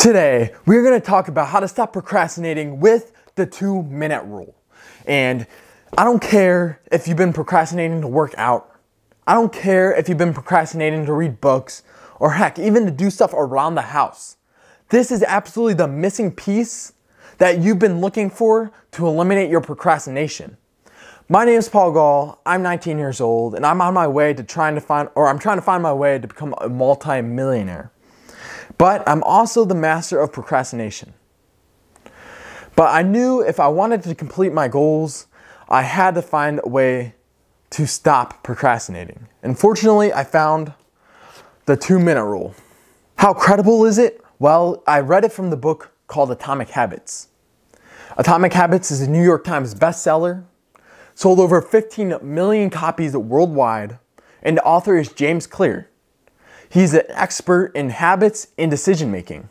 Today, we're going to talk about how to stop procrastinating with the 2-minute rule. And I don't care if you've been procrastinating to work out. I don't care if you've been procrastinating to read books, or heck, even to do stuff around the house. This is absolutely the missing piece that you've been looking for to eliminate your procrastination. My name is Paul Gall. I'm 19 years old, and I'm on my way to trying to find my way to become a multi-millionaire. But I'm also the master of procrastination. But I knew if I wanted to complete my goals, I had to find a way to stop procrastinating. And fortunately, I found the 2-minute rule. How credible is it? Well, I read it from the book called Atomic Habits. Atomic Habits is a New York Times bestseller, sold over 15 million copies worldwide, and the author is James Clear. He's an expert in habits and decision making.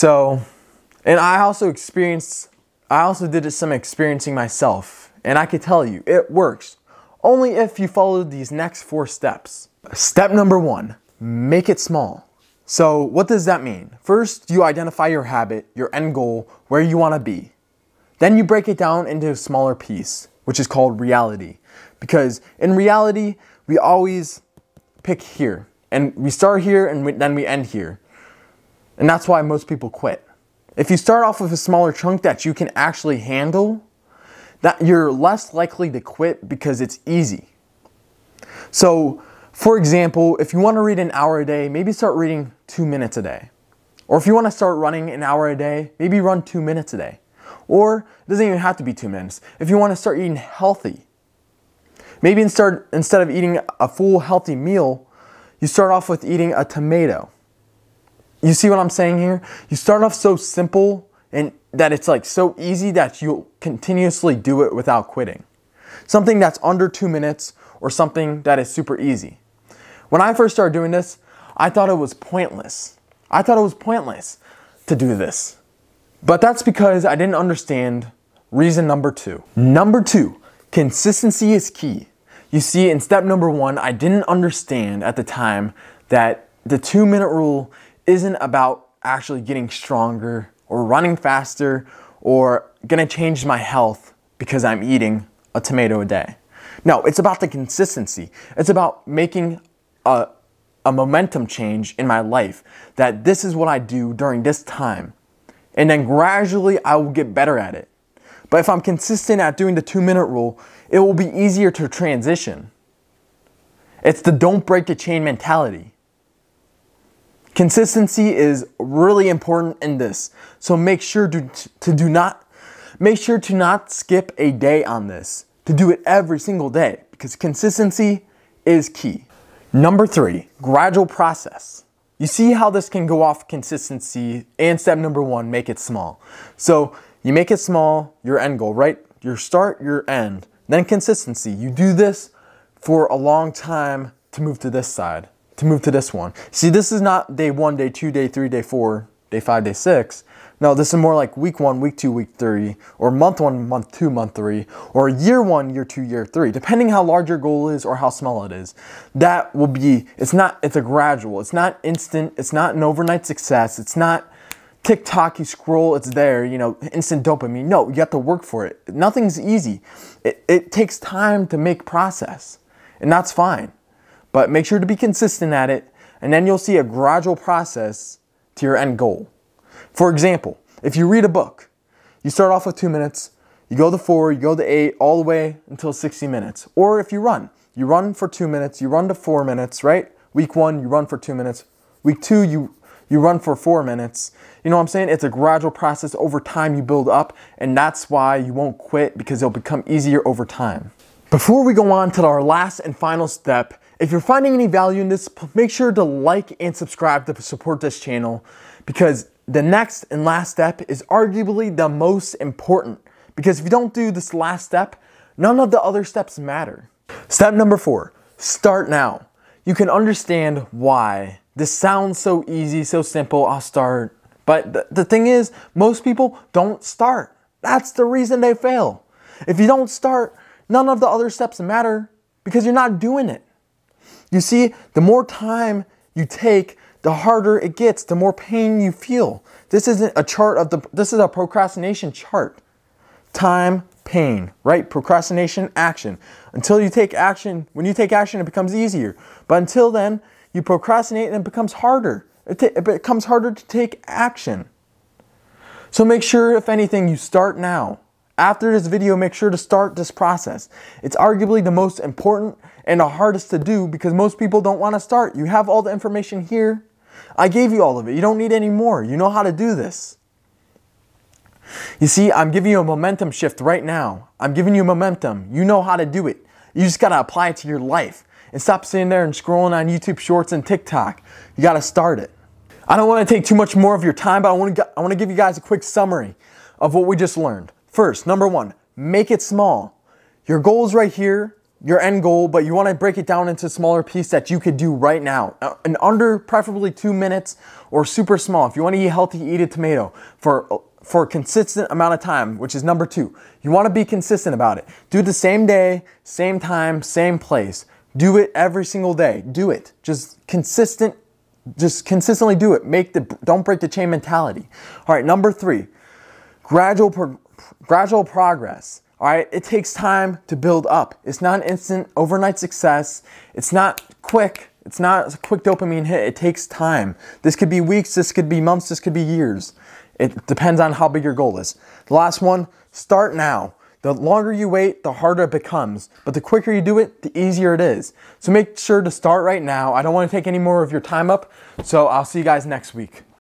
And I also did some experiencing myself, and I can tell you, it works. Only if you follow these next 4 steps. Step number 1, make it small. So what does that mean? First, you identify your habit, your end goal, where you want to be. Then you break it down into a smaller piece, which is called reality. Because in reality, we always pick here. And we start here and then we end here. And that's why most people quit. If you start off with a smaller chunk that you can actually handle, that you're less likely to quit because it's easy. So, for example, if you want to read an hour a day, maybe start reading 2 minutes a day. Or if you want to start running an hour a day, maybe run 2 minutes a day. Or it doesn't even have to be 2 minutes. If you want to start eating healthy, maybe instead of eating a full healthy meal, you start off with eating a tomato. You see what I'm saying here? You start off so simple and that it's like so easy that you'll continuously do it without quitting. Something that's under 2 minutes or something that is super easy. When I first started doing this, I thought it was pointless. I thought it was pointless to do this. But that's because I didn't understand reason number 2. Number 2, consistency is key. You see, in step number 1, I didn't understand at the time that the 2-minute rule isn't about actually getting stronger or running faster or gonna change my health because I'm eating a tomato a day. No, it's about the consistency. It's about making a momentum change in my life, that this is what I do during this time. And then gradually I will get better at it. But if I'm consistent at doing the 2-minute rule, it will be easier to transition. It's the don't break the chain mentality. Consistency is really important in this. So make sure to not skip a day on this. To do it every single day, because consistency is key. Number 3, gradual process. You see how this can go off consistency, and step number 1, make it small. So you make it small, your end goal, right? Your start, your end. Then consistency. You do this for a long time to move to this side, to move to this one. See, this is not day 1, day 2, day 3, day 4, day 5, day 6. No, this is more like week 1, week 2, week 3, or month 1, month 2, month 3, or year 1, year 2, year 3, depending how large your goal is or how small it is. That will be, it's a gradual, it's not instant, it's not an overnight success, it's not TikTok, you scroll, it's there, instant dopamine. No, you have to work for it. Nothing's easy. It takes time to make process, and that's fine. But make sure to be consistent at it, and then you'll see a gradual process to your end goal. For example, if you read a book, you start off with 2 minutes, you go to 4, you go to 8, all the way until 60 minutes. Or if you run for 2 minutes, you run to 4 minutes, right? Week 1, you run for 2 minutes. Week 2, you run for 4 minutes. You know what I'm saying? It's a gradual process. Over time, you build up, and that's why you won't quit, because it'll become easier over time. Before we go on to our last and final step, if you're finding any value in this, make sure to like and subscribe to support this channel, because the next and last step is arguably the most important. Because if you don't do this last step, none of the other steps matter. Step number 4, start now. You can understand why this sounds so easy, so simple, I'll start. But the thing is, most people don't start. That's the reason they fail. If you don't start, none of the other steps matter because you're not doing it. You see, the more time you take the harder it gets, the more pain you feel. This isn't a chart of this is a procrastination chart. Time, pain, right? Procrastination, action. Until you take action, when you take action, it becomes easier. But until then, you procrastinate and it becomes harder. It becomes harder to take action. So make sure, if anything, you start now. After this video, make sure to start this process. It's arguably the most important and the hardest to do because most people don't want to start. You have all the information here. I gave you all of it. You don't need any more. You know how to do this. You see, I'm giving you a momentum shift right now. I'm giving you momentum. You know how to do it. You just got to apply it to your life and stop sitting there and scrolling on YouTube Shorts and TikTok. You got to start it. I don't want to take too much more of your time, but I want to give you guys a quick summary of what we just learned. First, number one, make it small. Your goal is right here, your end goal, but you want to break it down into smaller pieces that you could do right now. In under preferably 2 minutes or super small. If you want to eat healthy, eat a tomato for a consistent amount of time, which is number two. You want to be consistent about it. Do it the same day, same time, same place. Do it every single day. Do it. Just consistently do it. Don't break the chain mentality. All right, number three, gradual progress. All right, it takes time to build up. It's not an instant overnight success. It's not quick. It's not a quick dopamine hit. It takes time. This could be weeks, this could be months, this could be years. It depends on how big your goal is. The last one, start now. The longer you wait, the harder it becomes. But the quicker you do it, the easier it is. So make sure to start right now. I don't want to take any more of your time up, so I'll see you guys next week.